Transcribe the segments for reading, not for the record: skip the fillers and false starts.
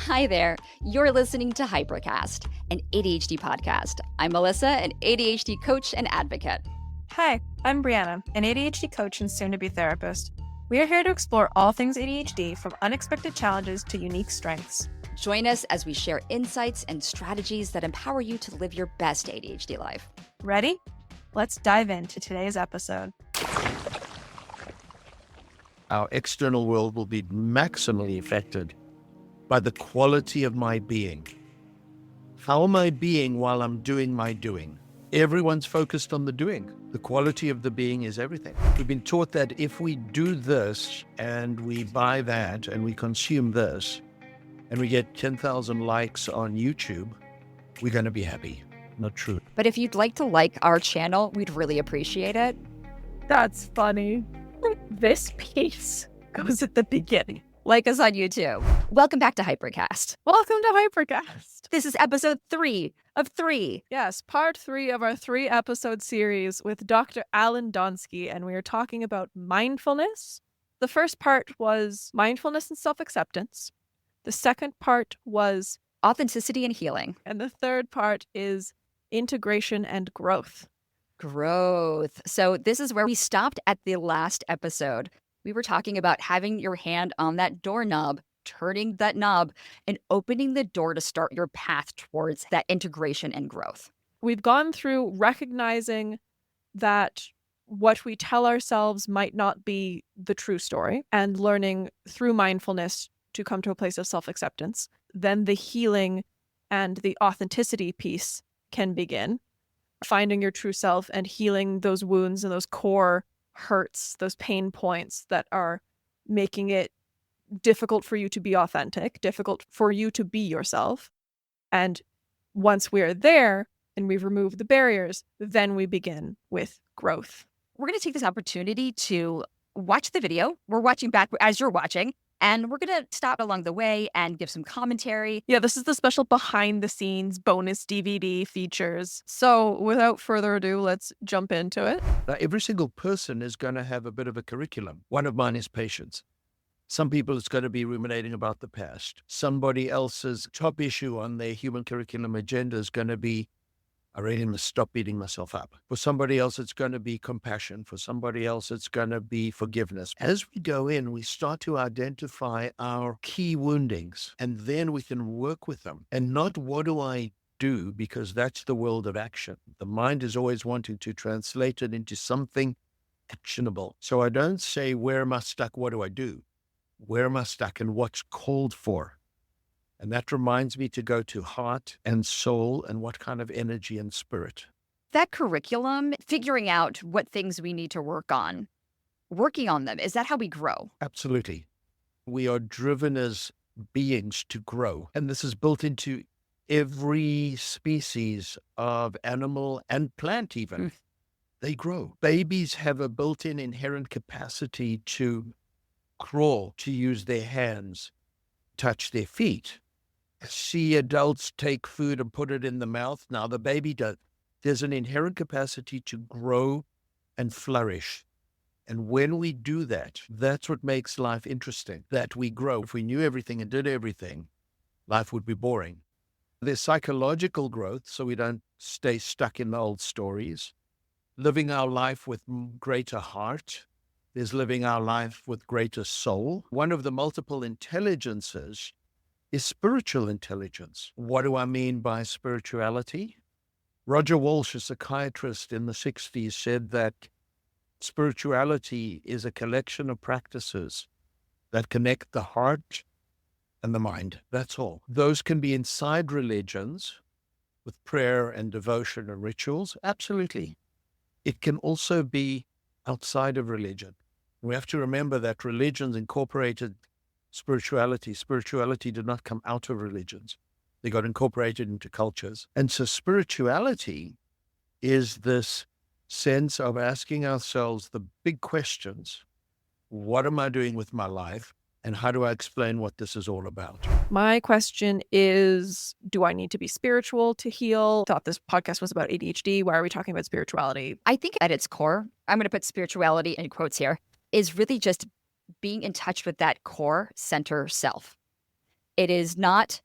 Hi there. You're listening to Hypercast, an ADHD podcast. I'm Melissa, an ADHD coach and advocate. Hi, I'm Brianna, an ADHD coach and soon-to-be therapist. We are here to explore all things ADHD, from unexpected challenges to unique strengths. Join us as we share insights and strategies that empower you to live your best ADHD life. Ready? Let's dive into today's episode. Our external world will be maximally affected by the quality of my being. How am I being while I'm doing my doing? Everyone's focused on the doing. The quality of the being is everything. We've been taught that if we do this and we buy that and we consume this and we get 10,000 likes on YouTube, we're going to be happy. Not true. But if you'd like to like our channel, we'd really appreciate it. That's funny. This piece goes at the beginning. Like us on YouTube. Welcome back to Hypercast. Welcome to Hypercast. This is episode 3 of 3. Yes, part 3 of our 3-episode series with Dr. Allan Donsky, and we are talking about mindfulness. The first part was mindfulness and self-acceptance. The second part was Authenticity and healing. and the third part is integration and growth. Growth. So this is where we stopped at the last episode. We were talking about having your hand on that doorknob, turning that knob, and opening the door to start your path towards that integration and growth. We've gone through recognizing that what we tell ourselves might not be the true story, and learning through mindfulness to come to a place of self-acceptance. Then the healing and the authenticity piece can begin. Finding your true self and healing those wounds and those core hurts, those pain points that are making it difficult for you to be authentic, difficult for you to be yourself. And once we're there and we've removed the barriers, then we begin with growth. We're going to take this opportunity to watch the video. We're watching back as you're watching, and we're going to stop along the way and give some commentary. Yeah, this is the special behind the scenes bonus DVD features. So without further ado, let's jump into it. Now, every single person is going to have a bit of a curriculum. One of mine is patience. Some people, it's going to be ruminating about the past. Somebody else's top issue on their human curriculum agenda is going to be, I really must stop beating myself up. For somebody else, it's going to be compassion. For somebody else, it's going to be forgiveness. As we go in, we start to identify our key woundings, and then we can work with them. And not what do I do, because that's the world of action. The mind is always wanting to translate it into something actionable. So I don't say, where am I stuck? What do I do? Where am I stuck and what's called for? And that reminds me to go to heart and soul and what kind of energy and spirit. That curriculum, figuring out what things we need to work on, working on them, is that how we grow? Absolutely. We are driven as beings to grow. And this is built into every species of animal and plant even. They grow. Babies have a built-in inherent capacity to crawl, to use their hands, touch their feet. See adults take food and put it in the mouth. Now the baby does. There's an inherent capacity to grow and flourish. And when we do that, that's what makes life interesting, that we grow. If we knew everything and did everything, life would be boring. There's psychological growth, so we don't stay stuck in the old stories. Living our life with greater heart. There's living our life with greater soul. One of the multiple intelligences is spiritual intelligence. What do I mean by spirituality? Roger Walsh, a psychiatrist in the 60s, said that spirituality is a collection of practices that connect the heart and the mind. That's all. Those can be inside religions with prayer and devotion and rituals. Absolutely. It can also be outside of religion. We have to remember that religions incorporated spirituality. Spirituality did not come out of religions. They got incorporated into cultures. And so spirituality is this sense of asking ourselves the big questions. What am I doing with my life? And how do I explain what this is all about? My question is, do I need to be spiritual to heal? I thought this podcast was about ADHD. Why are we talking about spirituality? I think at its core, I'm going to put spirituality in quotes here, is really just being in touch with that core center self. It is not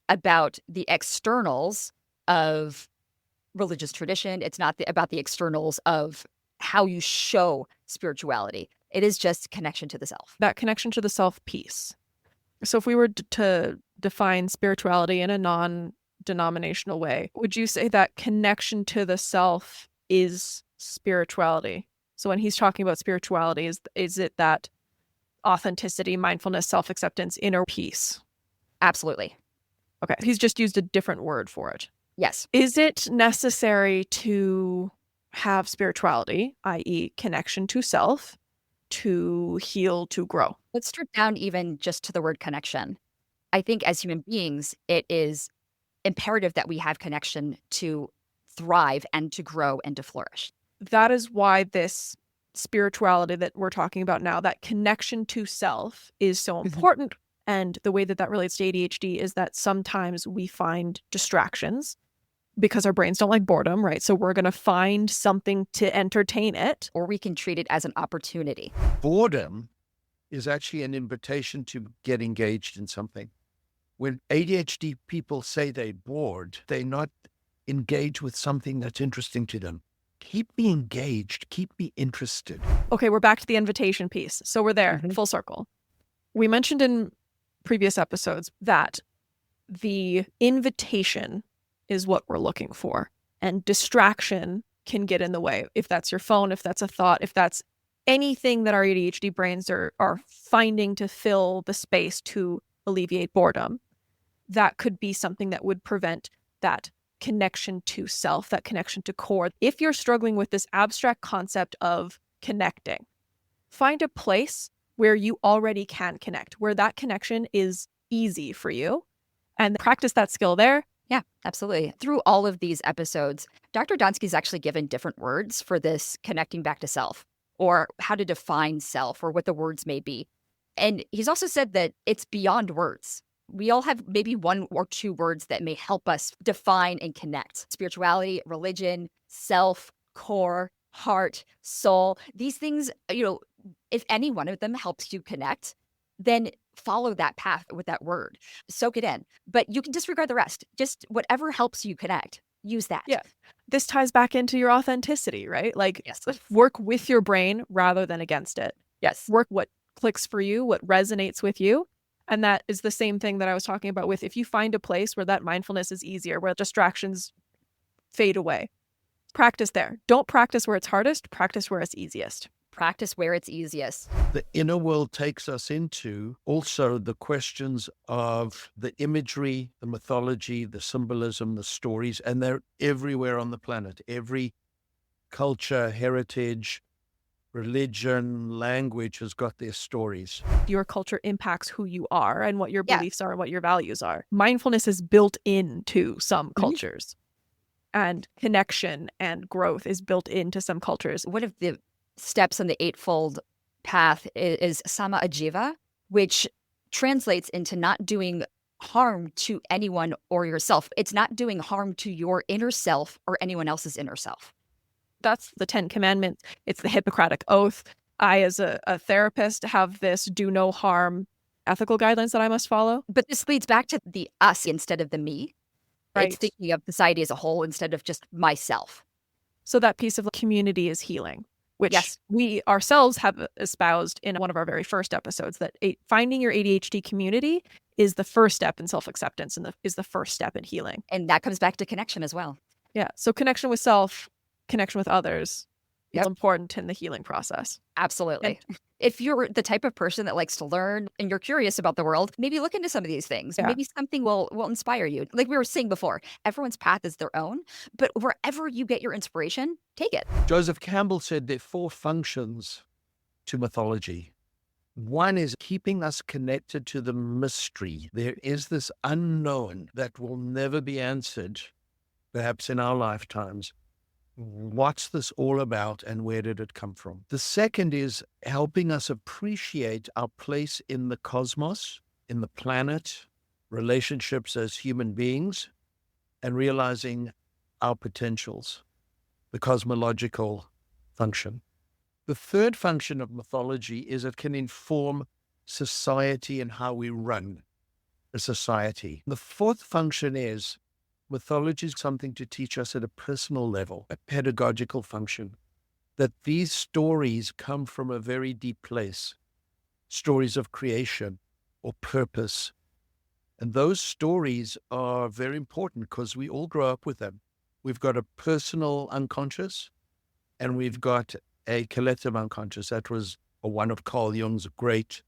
about the externals of religious tradition. It's not about the externals of how you show spirituality. It is just connection to the self. That connection to the self piece. So if we were to define spirituality in a non-denominational way, would you say that connection to the self is spirituality? So when he's talking about spirituality, is it that authenticity, mindfulness, self-acceptance, inner peace? Absolutely. Okay. He's just used a different word for it. Yes. Is it necessary to have spirituality, i.e. connection to self, to heal, to grow? Let's strip down even just to the word connection. I think as human beings, it is imperative that we have connection to thrive and to grow and to flourish. That is why this spirituality that we're talking about now, that connection to self, is so important. And the way that that relates to ADHD is that sometimes we find distractions because our brains don't like boredom, right? So we're going to find something to entertain it. Or we can treat it as an opportunity. Boredom is actually an invitation to get engaged in something. When ADHD people say they're bored, they're not engaged with something that's interesting to them. Keep me engaged. Keep me interested. Okay, we're back to the invitation piece. So we're there, full circle. We mentioned in previous episodes that the invitation is what we're looking for. And distraction can get in the way. If that's your phone, if that's a thought, if that's anything that our ADHD brains are finding to fill the space to alleviate boredom, that could be something that would prevent that connection to self, that connection to core. If you're struggling with this abstract concept of connecting, find a place where you already can connect, where that connection is easy for you, and practice that skill there. Yeah, absolutely. Through all of these episodes, Dr. Donsky's actually given different words for this connecting back to self, or how to define self, or what the words may be. And he's also said that it's beyond words. We all have maybe one or two words that may help us define and connect. Spirituality, religion, self, core, heart, soul. These things, if any one of them helps you connect, then follow that path with that word. Soak it in. But you can disregard the rest. Just whatever helps you connect, use that. Yeah. This ties back into your authenticity, right? Like, Yes. Work with your brain rather than against it. Yes. Work what clicks for you, what resonates with you. And that is the same thing that I was talking about with if you find a place where that mindfulness is easier, where distractions fade away, practice there. Don't practice where it's hardest, practice where it's easiest. Practice where it's easiest. The inner world takes us into also the questions of the imagery, the mythology, the symbolism, the stories, and they're everywhere on the planet. Every culture, heritage, religion, language has got their stories. Your culture impacts who you are and what your beliefs are and what your values are. Mindfulness is built into some cultures, and connection and growth is built into some cultures. One of the steps on the Eightfold Path is Sama Ajiva, which translates into not doing harm to anyone or yourself. It's not doing harm to your inner self or anyone else's inner self. That's the 10 Commandments. It's the Hippocratic Oath. I, as a therapist, have this do no harm ethical guidelines that I must follow. But this leads back to the us instead of the me. Right. It's thinking of society as a whole instead of just myself. So that piece of community is healing, which we ourselves have espoused in one of our very first episodes, that finding your ADHD community is the first step in self-acceptance and is the first step in healing. And that comes back to connection as well. Yeah. So connection with self, connection with others is important in the healing process. Absolutely. And if you're the type of person that likes to learn and you're curious about the world, maybe look into some of these things. Yeah. Maybe something will inspire you. Like we were saying before, everyone's path is their own, but wherever you get your inspiration, take it. Joseph Campbell said there are 4 functions to mythology. One is keeping us connected to the mystery. There is this unknown that will never be answered, perhaps in our lifetimes. What's this all about and where did it come from? The second is helping us appreciate our place in the cosmos, in the planet, relationships as human beings, and realizing our potentials, the cosmological function. The third function of mythology is it can inform society and how we run. a society. The fourth function is mythology is something to teach us at a personal level, a pedagogical function, that these stories come from a very deep place, stories of creation or purpose. And those stories are very important because we all grow up with them. We've got a personal unconscious and we've got a collective unconscious. That was one of Carl Jung's great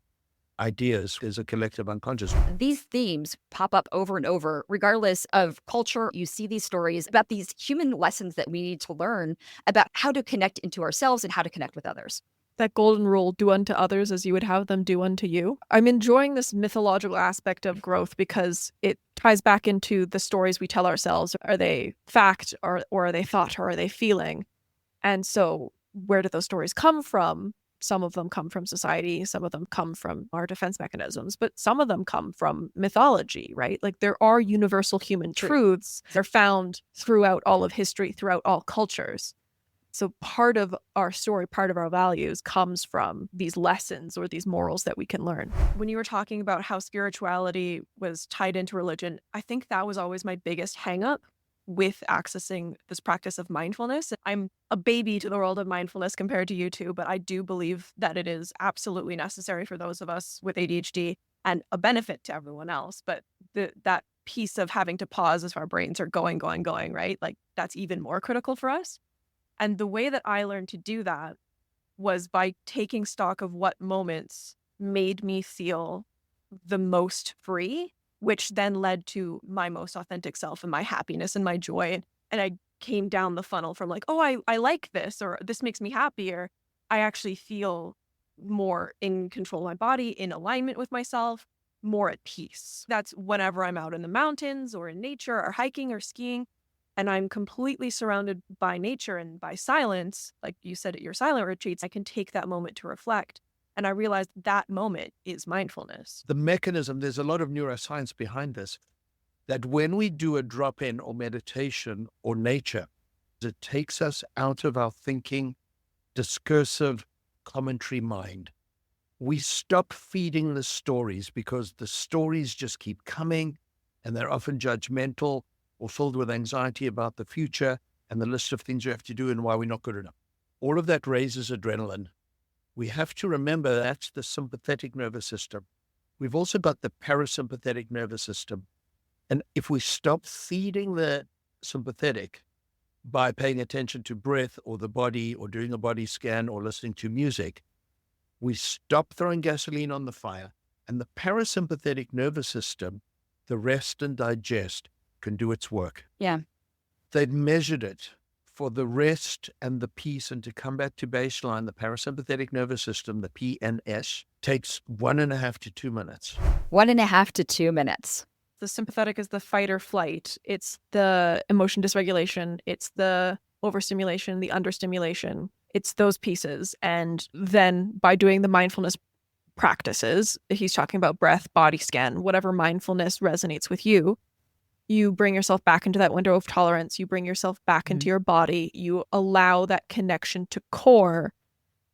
ideas, is a collective unconscious. These themes pop up over and over, regardless of culture. You see these stories about these human lessons that we need to learn about how to connect into ourselves and how to connect with others. That golden rule, do unto others as you would have them do unto you. I'm enjoying this mythological aspect of growth because it ties back into the stories we tell ourselves. Are they fact or are they thought or are they feeling? And so where do those stories come from? Some of them come from society, some of them come from our defense mechanisms, but some of them come from mythology, right? Like there are universal human truths that are found throughout all of history, throughout all cultures. So part of our story, part of our values comes from these lessons or these morals that we can learn. When you were talking about how spirituality was tied into religion, I think that was always my biggest hang up with accessing this practice of mindfulness. I'm a baby to the world of mindfulness compared to you two, but I do believe that it is absolutely necessary for those of us with ADHD and a benefit to everyone else. But that piece of having to pause as our brains are going, right? Like that's even more critical for us. And the way that I learned to do that was by taking stock of what moments made me feel the most free, which then led to my most authentic self and my happiness and my joy. And I came down the funnel from like, oh, I like this, or this makes me happier. I actually feel more in control of my body, in alignment with myself, more at peace. That's whenever I'm out in the mountains or in nature or hiking or skiing, and I'm completely surrounded by nature and by silence, like you said at your silent retreats, I can take that moment to reflect. And I realized that moment is mindfulness. The mechanism, there's a lot of neuroscience behind this, that when we do a drop-in or meditation or nature, it takes us out of our thinking, discursive, commentary mind. We stop feeding the stories because the stories just keep coming and they're often judgmental or filled with anxiety about the future and the list of things you have to do and why we're not good enough. All of that raises adrenaline. We have to remember that's the sympathetic nervous system. We've also got the parasympathetic nervous system. And if we stop feeding the sympathetic by paying attention to breath or the body or doing a body scan or listening to music, we stop throwing gasoline on the fire. And the parasympathetic nervous system, the rest and digest, can do its work. Yeah. They've measured it for the rest and the peace and to come back to baseline. The parasympathetic nervous system, the PNS, takes 1.5 to 2 minutes. 1.5 to 2 minutes. The sympathetic is the fight or flight. It's the emotion dysregulation. It's the overstimulation, the understimulation. It's those pieces. And then by doing the mindfulness practices, he's talking about breath, body scan, whatever mindfulness resonates with you, you bring yourself back into that window of tolerance. You bring yourself back into your body. You allow that connection to core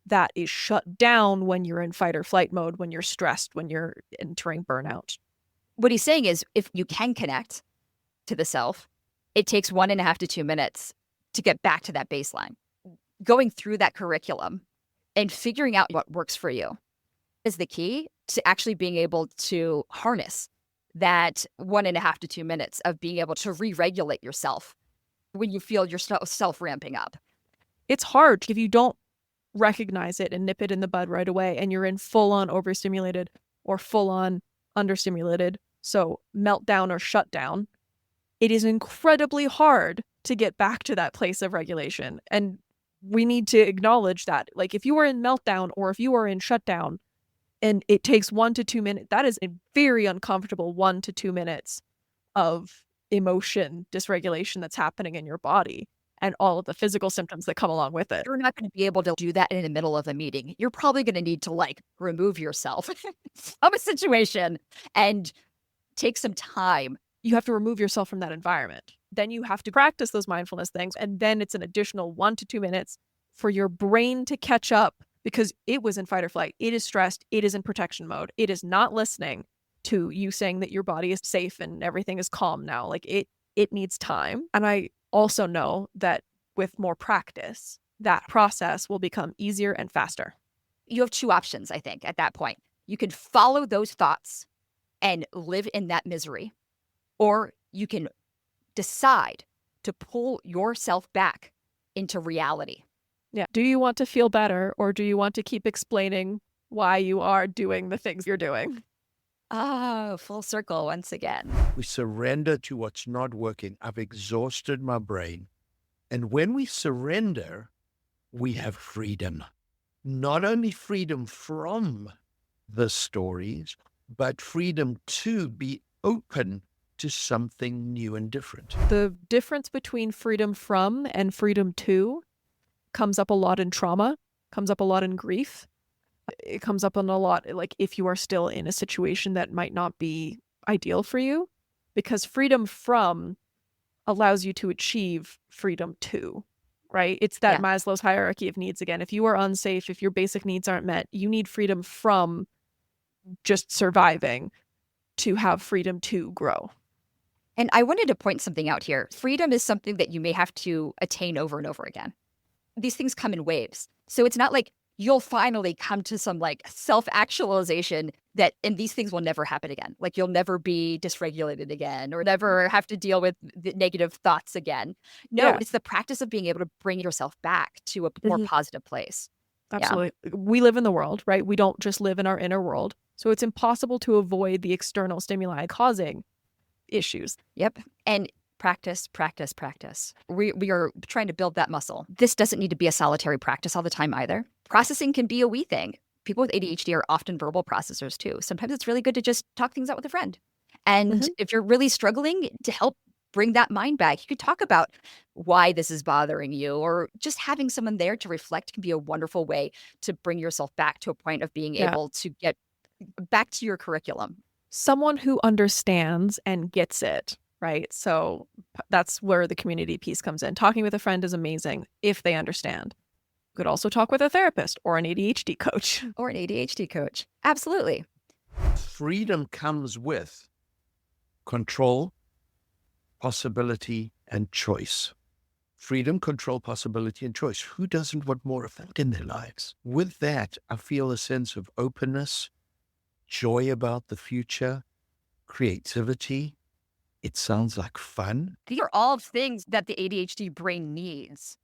that is shut down when you're in fight or flight mode, when you're stressed, when you're entering burnout. What he's saying is if you can connect to the self, it takes 1.5 to 2 minutes to get back to that baseline. Going through that curriculum and figuring out what works for you is the key to actually being able to harness that 1.5 to 2 minutes of being able to re-regulate yourself when you feel your self ramping up. It's hard if you don't recognize it and nip it in the bud right away and you're in full-on overstimulated or full-on understimulated, so meltdown or shutdown. It is incredibly hard to get back to that place of regulation. And we need to acknowledge that. Like if you are in meltdown or if you are in shutdown, and it takes 1 to 2 minutes. That is a very uncomfortable 1 to 2 minutes of emotion dysregulation that's happening in your body and all of the physical symptoms that come along with it. You're not going to be able to do that in the middle of a meeting. You're probably going to need to remove yourself of a situation and take some time. You have to remove yourself from that environment. Then you have to practice those mindfulness things. And then it's an additional 1 to 2 minutes for your brain to catch up because it was in fight or flight. It is stressed. It is in protection mode. It is not listening. to you saying that your body is safe and everything is calm now. Like it needs time. And I also know that with more practice, that process will become easier and faster. You have two options, I think, at that point. You can follow those thoughts and live in that misery, or you can decide to pull yourself back into reality. Yeah. Do you want to feel better, or do you want to keep explaining why you are doing the things you're doing? Oh, full circle once again. We surrender to what's not working. I've exhausted my brain. And when we surrender, we have freedom. Not only freedom from the stories, but freedom to be open to something new and different. The difference between freedom from and freedom to comes up a lot in trauma, comes up a lot in grief. It comes up on a lot, like if you are still in a situation that might not be ideal for you, because freedom from allows you to achieve freedom to, right? It's that Maslow's hierarchy of needs again. If you are unsafe, if your basic needs aren't met, you need freedom from just surviving to have freedom to grow. And I wanted to point something out here. Freedom is something that you may have to attain over and over again. These things come in waves. So it's not like you'll finally come to some like self-actualization and these things will never happen again. Like you'll never be dysregulated again or never have to deal with the negative thoughts again. No, it's the practice of being able to bring yourself back to a more positive place. Absolutely. Yeah. We live in the world, right? We don't just live in our inner world. So it's impossible to avoid the external stimuli causing issues. Yep. And practice. We are trying to build that muscle. This doesn't need to be a solitary practice all the time either. Processing can be a we thing. People with ADHD are often verbal processors too. Sometimes it's really good to just talk things out with a friend. And if you're really struggling, to help bring that mind back, you could talk about why this is bothering you, or just having someone there to reflect can be a wonderful way to bring yourself back to a point of being able to get back to your curriculum. Someone who understands and gets it, right? So that's where the community piece comes in. Talking with a friend is amazing if they understand. You could also talk with a therapist or an ADHD coach. Absolutely. Freedom comes with control, possibility, and choice. Freedom, control, possibility, and choice. Who doesn't want more of that in their lives? With that, I feel a sense of openness, joy about the future, creativity. It sounds like fun. These are all things that the ADHD brain needs.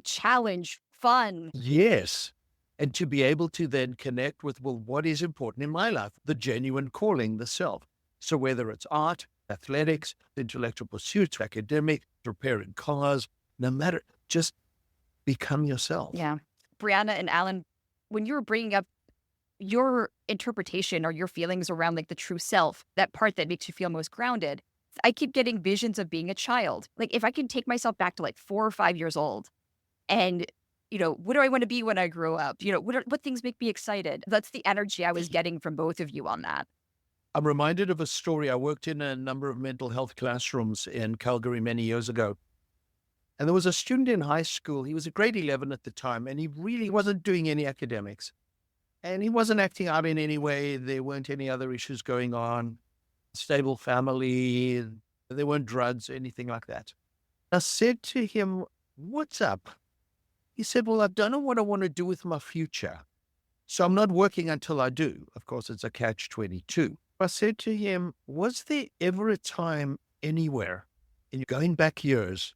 Challenge, fun. Yes. And to be able to then connect with, well, what is important in my life? The genuine calling, the self. So whether it's art, athletics, intellectual pursuits, academic, repairing cars, no matter, just become yourself. Yeah. Brianna and Allan, when you were bringing up your interpretation or your feelings around like the true self, that part that makes you feel most grounded, I keep getting visions of being a child. Like if I can take myself back to like 4 or 5 years old and, what do I want to be when I grow up? What things make me excited? That's the energy I was getting from both of you on that. I'm reminded of a story. I worked in a number of mental health classrooms in Calgary many years ago. And there was a student in high school. He was a grade 11 at the time, and he really wasn't doing any academics. And he wasn't acting out in any way. There weren't any other issues going on. Stable family. There weren't drugs, anything like that. I said to him, "What's up?" He said, "Well, I don't know what I want to do with my future. So I'm not working until I do." Of course, it's a catch-22. I said to him, "Was there ever a time anywhere in going back years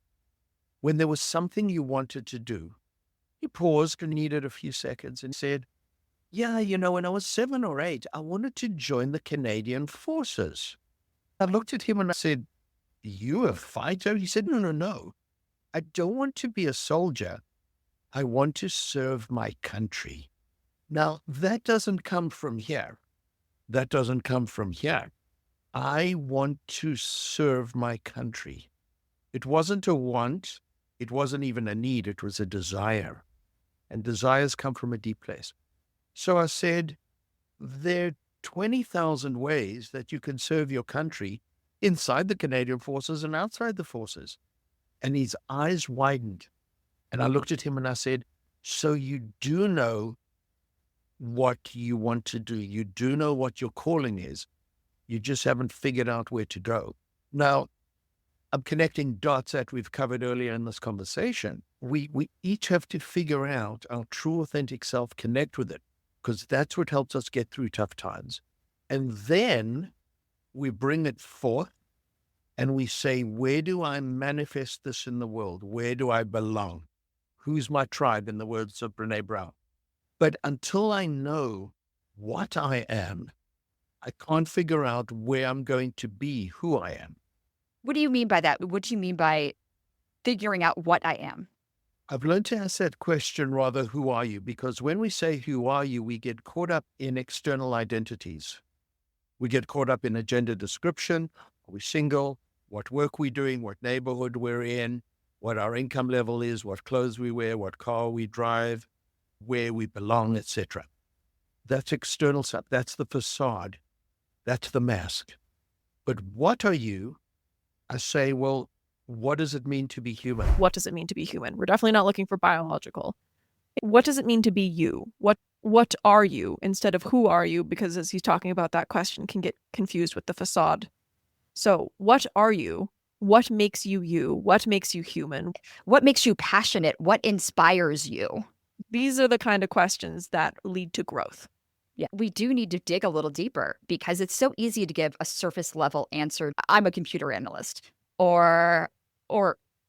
when there was something you wanted to do?" He paused and needed a few seconds and said, "Yeah, when I was 7 or 8, I wanted to join the Canadian Forces." I looked at him and I said, "You a fighter?" He said, No. I don't want to be a soldier. I want to serve my country." Now, that doesn't come from here. I want to serve my country. It wasn't a want. It wasn't even a need. It was a desire. And desires come from a deep place. So I said, there are 20,000 ways that you can serve your country inside the Canadian Forces and outside the forces. And his eyes widened. And I looked at him and I said, "So you do know what you want to do. You do know what your calling is. You just haven't figured out where to go. Now, I'm connecting dots that we've covered earlier in this conversation. We each have to figure out our true, authentic self, connect with it, because that's what helps us get through tough times. And then we bring it forth and we say, where do I manifest this in the world? Where do I belong? Who's my tribe, in the words of Brené Brown? But until I know what I am, I can't figure out where I'm going to be, who I am. What do you mean by that? What do you mean by figuring out what I am? I've learned to ask that question rather, who are you? Because when we say, who are you, we get caught up in external identities. We get caught up in a gender description. Are we single? What work we're doing? What neighborhood we're in? What our income level is? What clothes we wear? What car we drive? Where we belong, etc. That's external stuff. That's the facade. That's the mask. But what are you? I say, well, what does it mean to be human? What does it mean to be human? We're definitely not looking for biological. What does it mean to be you? What are you instead of who are you? Because as he's talking about, that question can get confused with the facade. So what are you? What makes you you? What makes you human? What makes you passionate? What inspires you? These are the kind of questions that lead to growth. Yeah, we do need to dig a little deeper, because it's so easy to give a surface level answer. I'm a computer analyst, or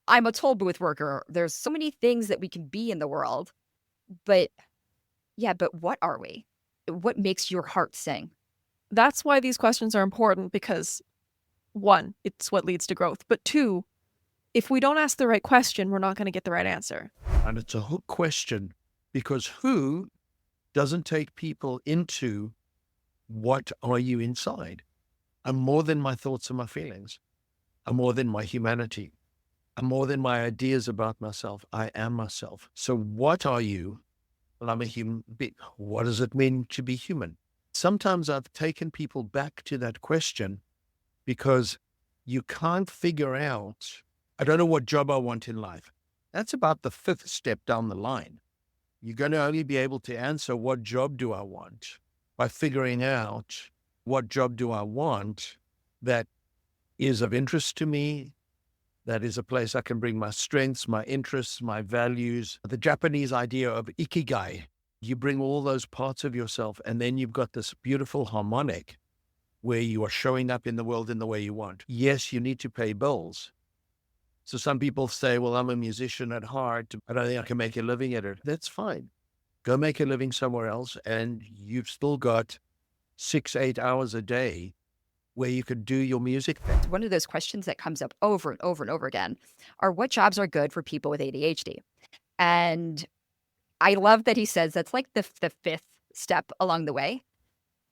I'm a toll booth worker. There's so many things that we can be in the world. But what are we? What makes your heart sing? That's why these questions are important, because one, it's what leads to growth. But two, if we don't ask the right question, we're not going to get the right answer. And it's a hook question, because who doesn't take people into what are you inside? I'm more than my thoughts and my feelings. I'm more than my humanity. I'm more than my ideas about myself. I am myself. So what are you? Well, I'm a human being. What does it mean to be human? Sometimes I've taken people back to that question, because you can't figure out, I don't know what job I want in life. That's about the fifth step down the line. You're going to only be able to answer what job do I want by figuring out what job do I want that is of interest to me, that is a place I can bring my strengths, my interests, my values. The Japanese idea of ikigai, you bring all those parts of yourself, and then you've got this beautiful harmonic where you are showing up in the world in the way you want. Yes, you need to pay bills. So some people say, well, I'm a musician at heart. I don't think I can make a living at it. That's fine. Go make a living somewhere else, and you've still got 6-8 hours a day where you could do your music thing. One of those questions that comes up over and over and over again are, what jobs are good for people with ADHD? And I love that he says that's like the fifth step along the way,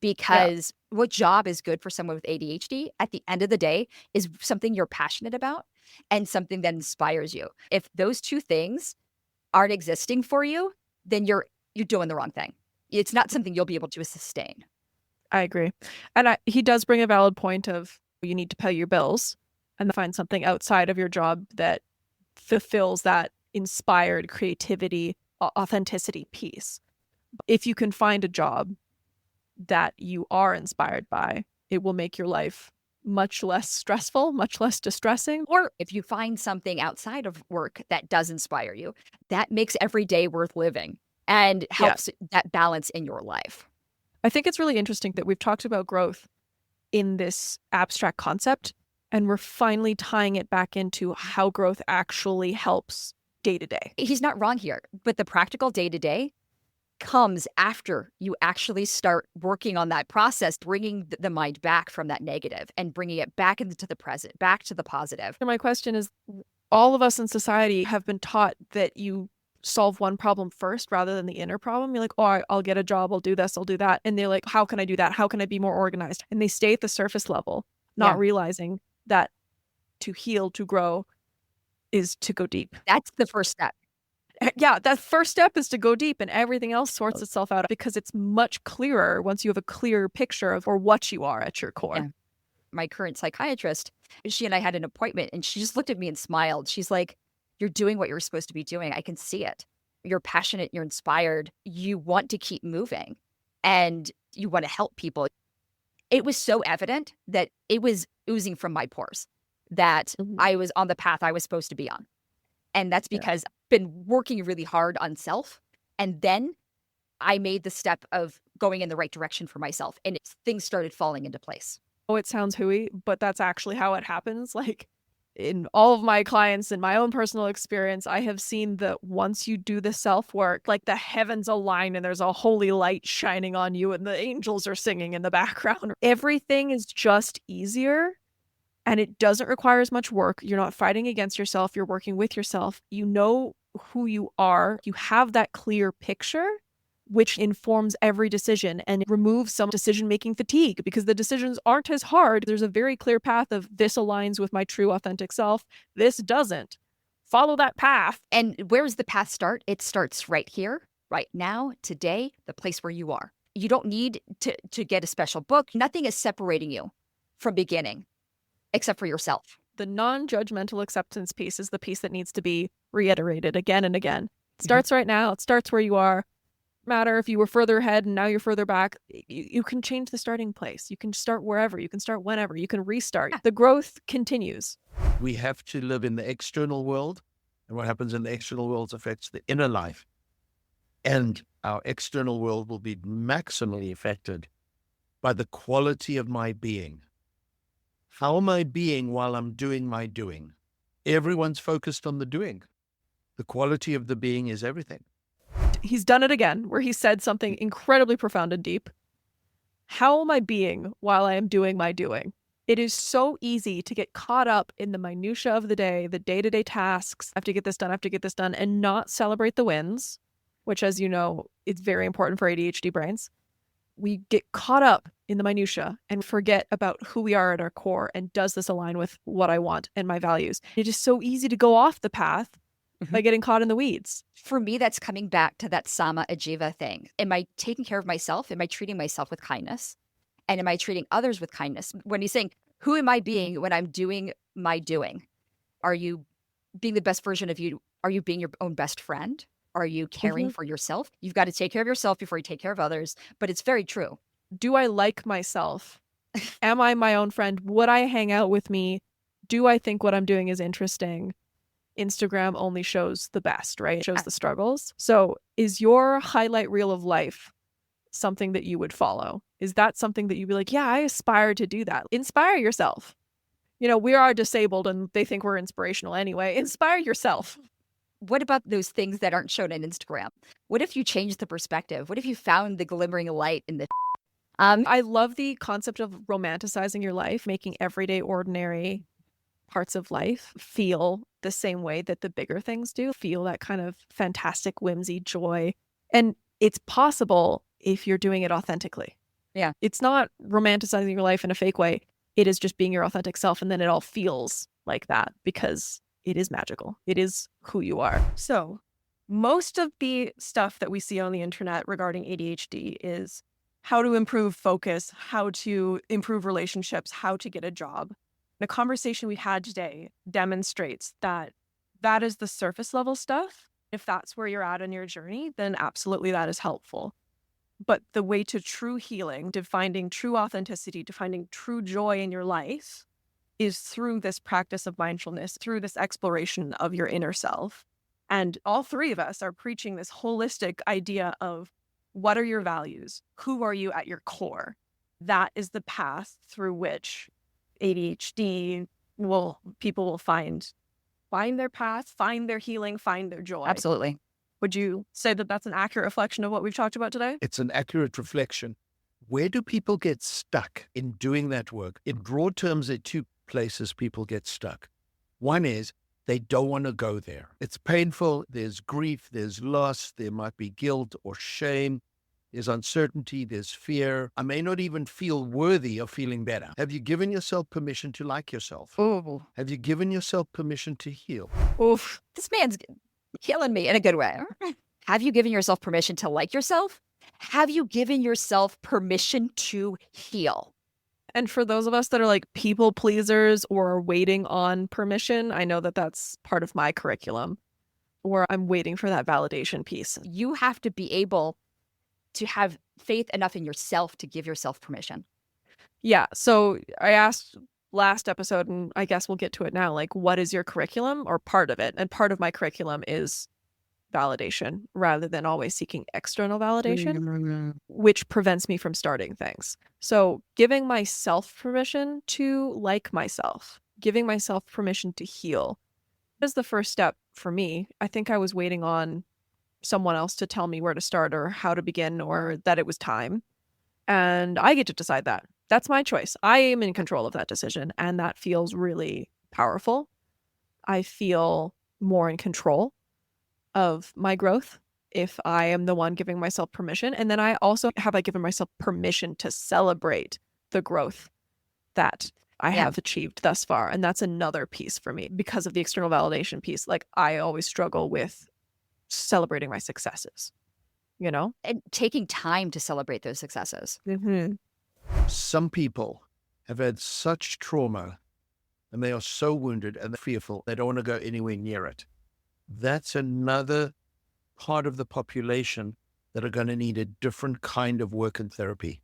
because what job is good for someone with ADHD at the end of the day is something you're passionate about and something that inspires you. If those two things aren't existing for you, then you're doing the wrong thing. It's not something you'll be able to sustain. I agree. And he does bring a valid point of, you need to pay your bills and find something outside of your job that fulfills that inspired creativity, authenticity piece. If you can find a job that you are inspired by, it will make your life much less stressful, much less distressing. Or if you find something outside of work that does inspire you, that makes every day worth living and helps that balance in your life. I think it's really interesting that we've talked about growth in this abstract concept, and we're finally tying it back into how growth actually helps day to day. He's not wrong here, but the practical day to day comes after you actually start working on that process, bringing the mind back from that negative and bringing it back into the present, back to the positive. And my question is, all of us in society have been taught that you solve one problem first rather than the inner problem. You're like, oh, I'll get a job, I'll do this, I'll do that. And they're like, how can I do that? How can I be more organized? And they stay at the surface level, not realizing that to heal, to grow, is to go deep. That's the first step. Yeah, that first step is to go deep, and everything else sorts itself out, because it's much clearer once you have a clear picture of or what you are at your core. Yeah. My current psychiatrist, she and I had an appointment, and she just looked at me and smiled. She's like, you're doing what you're supposed to be doing. I can see it. You're passionate, you're inspired. You want to keep moving, and you want to help people. it was so evident that it was oozing from my pores that I was on the path I was supposed to be on. And that's Yeah. because I've been working really hard on self. And then I made the step of going in the right direction for myself, and things started falling into place. Oh, it sounds hooey, but that's actually how it happens. Like in all of my clients, in my own personal experience, I have seen that once you do the self-work, like the heavens align and there's a holy light shining on you and the angels are singing in the background. Everything is just easier and it doesn't require as much work. You're not fighting against yourself. You're working with yourself. You know who you are. You have that clear picture, which informs every decision and removes some decision-making fatigue because the decisions aren't as hard. There's a very clear path of this aligns with my true authentic self. This doesn't. Follow that path. And where does the path start? It starts right here, right now, today, the place where you are. You don't need to get a special book. Nothing is separating you from beginning except for yourself. The non-judgmental acceptance piece is the piece that needs to be reiterated again and again. It starts right now. It starts where you are. Matter if you were further ahead and now you're further back, you can change the starting place. You can start wherever, you can start whenever, you can restart. The growth continues. We have to live in the external world, and what happens in the external world affects the inner life. And our external world will be maximally affected by the quality of my being. How am I being while I'm doing my doing? Everyone's focused on the doing. The quality of the being is everything. He's done it again, where he said something incredibly profound and deep. How am I being while I am doing my doing? It is so easy to get caught up in the minutia of the day, the day-to-day tasks. I have to get this done, I have to get this done, and not celebrate the wins, which, as you know, is very important for ADHD brains. We get caught up in the minutia and forget about who we are at our core and does this align with what I want and my values. It is so easy to go off the path by getting caught in the weeds. For me, that's coming back to that Sama Ajiva thing. Am I taking care of myself? Am I treating myself with kindness? And am I treating others with kindness? When he's saying, who am I being when I'm doing my doing? Are you being the best version of you? Are you being your own best friend? Are you caring for yourself? You've got to take care of yourself before you take care of others. But it's very true. Do I like myself? Am I my own friend? Would I hang out with me? Do I think what I'm doing is interesting? Instagram only shows the best, right? It shows the struggles. So is your highlight reel of life something that you would follow? Is that something that you'd be like, yeah, I aspire to do that? Inspire yourself. You know, we are disabled and they think we're inspirational anyway. Inspire yourself. What about those things that aren't shown on Instagram? What if you changed the perspective? What if you found the glimmering light in the I love the concept of romanticizing your life, making everyday ordinary parts of life feel the same way that the bigger things do, feel that kind of fantastic whimsy, joy. And it's possible if you're doing it authentically. Yeah. It's not romanticizing your life in a fake way. It is just being your authentic self. And then it all feels like that because it is magical. It is who you are. So most of the stuff that we see on the internet regarding ADHD is how to improve focus, how to improve relationships, how to get a job. The conversation we had today demonstrates that that is the surface level stuff. If that's where you're at in your journey, then absolutely that is helpful. But the way to true healing, to finding true authenticity, to finding true joy in your life is through this practice of mindfulness, through this exploration of your inner self. And all three of us are preaching this holistic idea of what are your values? Who are you at your core? That is the path through which ADHD people will find their path, find their healing, find their joy. Absolutely. Would you say that that's an accurate reflection of what we've talked about today? It's an accurate reflection. Where do people get stuck in doing that work? In broad terms, there are two places people get stuck. One is they don't want to go there. It's painful. There's grief. There's loss. There might be guilt or shame. There's uncertainty. There's fear. I may not even feel worthy of feeling better. Have you given yourself permission to like yourself? Ooh. Have you given yourself permission to heal? Oof. This man's killing me in a good way. Have you given yourself permission to like yourself? Have you given yourself permission to heal? And for those of us that are like people pleasers or are waiting on permission, I know that that's part of my curriculum, or I'm waiting for that validation piece. You have to be able to have faith enough in yourself to give yourself permission. Yeah. So I asked last episode, and I guess we'll get to it now, like, what is your curriculum or part of it? And part of my curriculum is validation rather than always seeking external validation, which prevents me from starting things. So giving myself permission to like myself, giving myself permission to heal is the first step for me. I think I was waiting on someone else to tell me where to start or how to begin or that it was time. And I get to decide that. That's my choice. I am in control of that decision. And that feels really powerful. I feel more in control of my growth if I am the one giving myself permission. And then I also have given myself permission to celebrate the growth that I have achieved thus far. And that's another piece for me because of the external validation piece. Like, I always struggle with celebrating my successes, you know? And taking time to celebrate those successes. Mm-hmm. Some people have had such trauma and they are so wounded and fearful, they don't want to go anywhere near it. That's another part of the population that are going to need a different kind of work and therapy.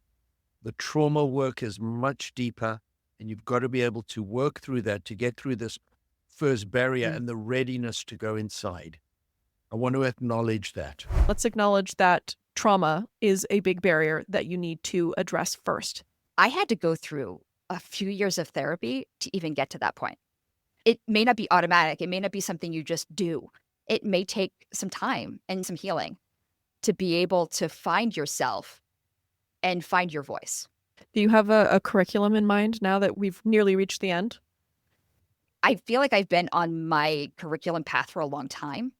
The trauma work is much deeper, and you've got to be able to work through that to get through this first barrier and the readiness to go inside. I want to acknowledge that. Let's acknowledge that trauma is a big barrier that you need to address first. I had to go through a few years of therapy to even get to that point. It may not be automatic. It may not be something you just do. It may take some time and some healing to be able to find yourself and find your voice. Do you have a curriculum in mind now that we've nearly reached the end? I feel like I've been on my curriculum path for a long time.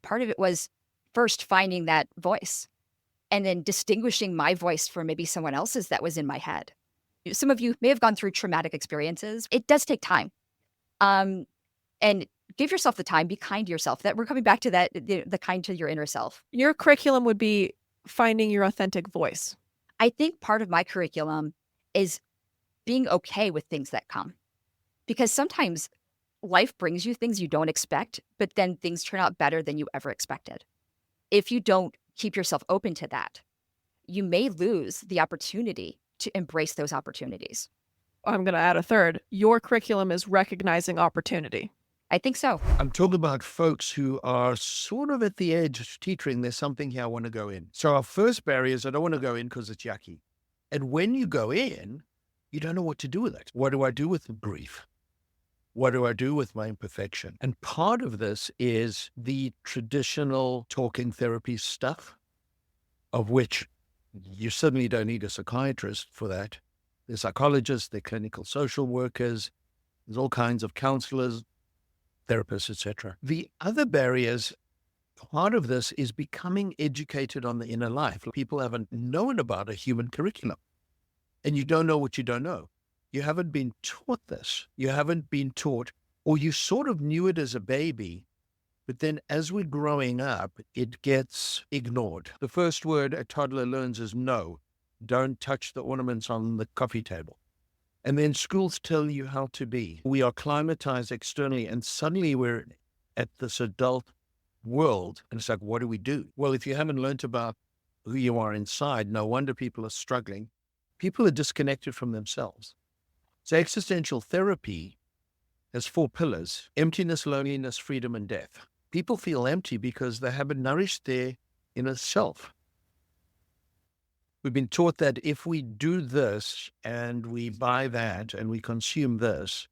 Part of it was first finding that voice and then distinguishing my voice from maybe someone else's that was in my head. Some of you may have gone through traumatic experiences. It does take time. And give yourself the time, be kind to yourself. That we're coming back to that, the kind to your inner self. Your curriculum would be finding your authentic voice. I think part of my curriculum is being okay with things that come. Because sometimes life brings you things you don't expect, but then things turn out better than you ever expected. If you don't keep yourself open to that, you may lose the opportunity to embrace those opportunities. I'm going to add a third. Your curriculum is recognizing opportunity. I think so. I'm talking about folks who are sort of at the edge of teetering. There's something here I want to go in. So our first barrier is I don't want to go in because it's yucky. And when you go in, you don't know what to do with it. What do I do with the grief? What do I do with my imperfection? And part of this is the traditional talking therapy stuff, of which you certainly don't need a psychiatrist for that. There's psychologists, they're clinical social workers, there's all kinds of counselors, therapists, etc. The other barriers, part of this is becoming educated on the inner life. People haven't known about a human curriculum, and you don't know what you don't know. You haven't been taught this. You haven't been taught, or you sort of knew it as a baby, but then as we're growing up, it gets ignored. The first word a toddler learns is no. Don't touch the ornaments on the coffee table. And then schools tell you how to be. We are climatized externally, and suddenly we're at this adult world. And it's like, what do we do? Well, if you haven't learned about who you are inside, no wonder people are struggling. People are disconnected from themselves. So existential therapy has 4 pillars: emptiness, loneliness, freedom, and death. People feel empty because they haven't nourished their inner self. We've been taught that if we do this and we buy that and we consume this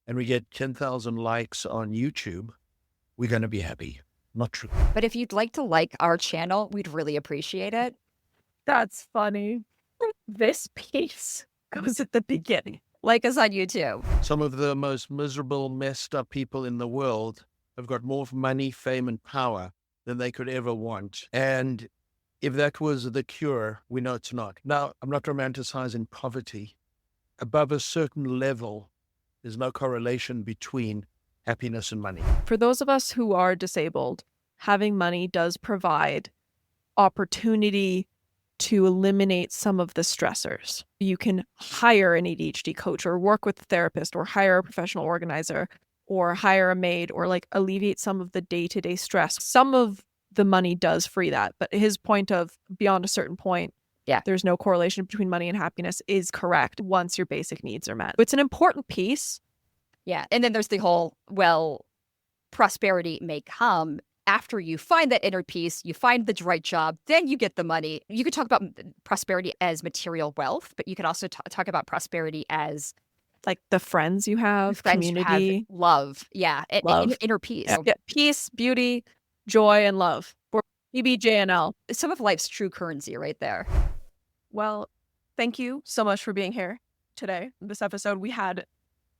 and we get 10,000 likes on YouTube, we're going to be happy. Not true. But if you'd like to like our channel, we'd really appreciate it. That's funny. This piece goes at the beginning. Like us on YouTube. Some of the most miserable, messed up people in the world have got more money, fame, and power than they could ever want. And if that was the cure, we know it's not. Now, I'm not romanticizing poverty. Above a certain level, there's no correlation between happiness and money. For those of us who are disabled, having money does provide opportunity to eliminate some of the stressors. You can hire an ADHD coach or work with a therapist or hire a professional organizer or hire a maid or like alleviate some of the day-to-day stress. Some of the money does free that, but his point of beyond a certain point, Yeah. there's no correlation between money and happiness is correct once your basic needs are met. It's an important piece. Yeah. And then there's the whole, well, prosperity may come after you find that inner peace, you find the right job, then you get the money. You could talk about prosperity as material wealth, but you could also talk about prosperity as Like the friends you have, friends you community, have, love. Yeah. love. Inner peace. Yeah. Peace, beauty, joy, and love. Or PBJNL. Some of life's true currency right there. Well, thank you so much for being here today. This episode, we had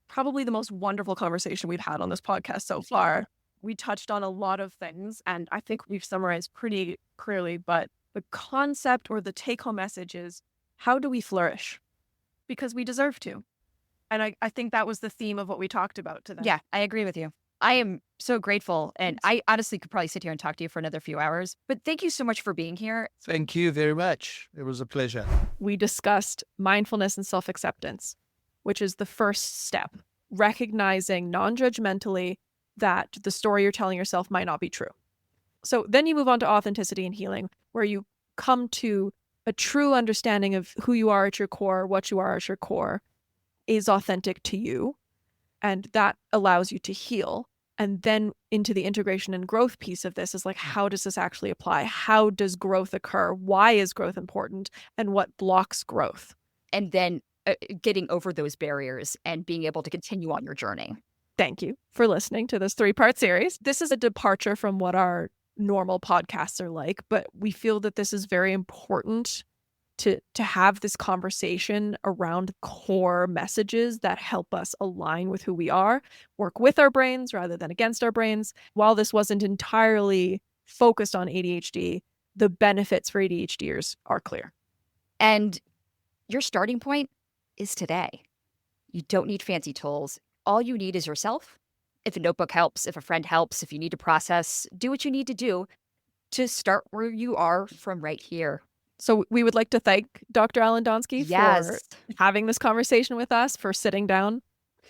probably the most wonderful conversation we've had on this podcast so far. We touched on a lot of things, and I think we've summarized pretty clearly, but the concept or the take-home message is, how do we flourish? Because we deserve to. And I think that was the theme of what we talked about today. Yeah, I agree with you. I am so grateful, and I honestly could probably sit here and talk to you for another few hours, but thank you so much for being here. Thank you very much. It was a pleasure. We discussed mindfulness and self-acceptance, which is the first step, recognizing non-judgmentally that the story you're telling yourself might not be true. So then you move on to authenticity and healing, where you come to a true understanding of who you are at your core, what you are at your core is authentic to you, and that allows you to heal. And then into the integration and growth piece of this is like, how does this actually apply? How does growth occur? Why is growth important? And what blocks growth? And then getting over those barriers and being able to continue on your journey. Thank you for listening to this 3-part series. This is a departure from what our normal podcasts are like, but we feel that this is very important to have this conversation around core messages that help us align with who we are, work with our brains rather than against our brains. While this wasn't entirely focused on ADHD, the benefits for ADHDers are clear. And your starting point is today. You don't need fancy tools. All you need is yourself. If a notebook helps, if a friend helps, if you need to process, do what you need to do to start where you are from right here. So we would like to thank Dr. Allan Donsky for having this conversation with us, for sitting down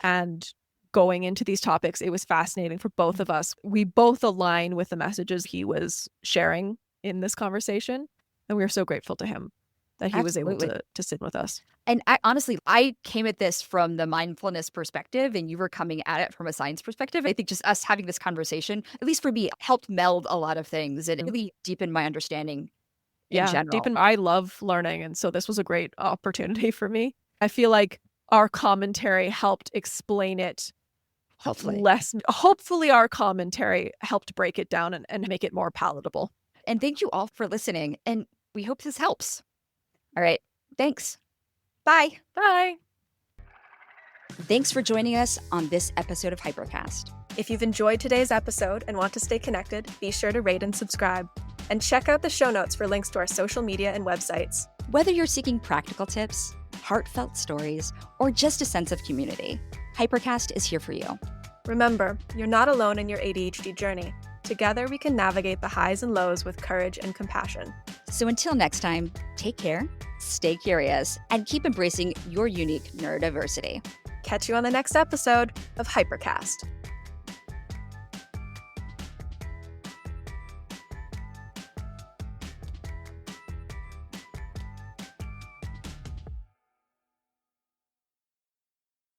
and going into these topics. It was fascinating for both of us. We both align with the messages he was sharing in this conversation, and we are so grateful to him that he was able to sit with us. And I came at this from the mindfulness perspective, and you were coming at it from a science perspective. I think just us having this conversation, at least for me, helped meld a lot of things and really deepen my understanding. I love learning, and so this was a great opportunity for me. I feel like our commentary helped explain it Hopefully our commentary helped break it down and make it more palatable. And thank you all for listening, and we hope this helps. All right, thanks. Bye. Bye. Thanks for joining us on this episode of Hypercast. If you've enjoyed today's episode and want to stay connected, be sure to rate and subscribe. And check out the show notes for links to our social media and websites. Whether you're seeking practical tips, heartfelt stories, or just a sense of community, Hypercast is here for you. Remember, you're not alone in your ADHD journey. Together, we can navigate the highs and lows with courage and compassion. So until next time, take care, stay curious, and keep embracing your unique neurodiversity. Catch you on the next episode of Hypercast.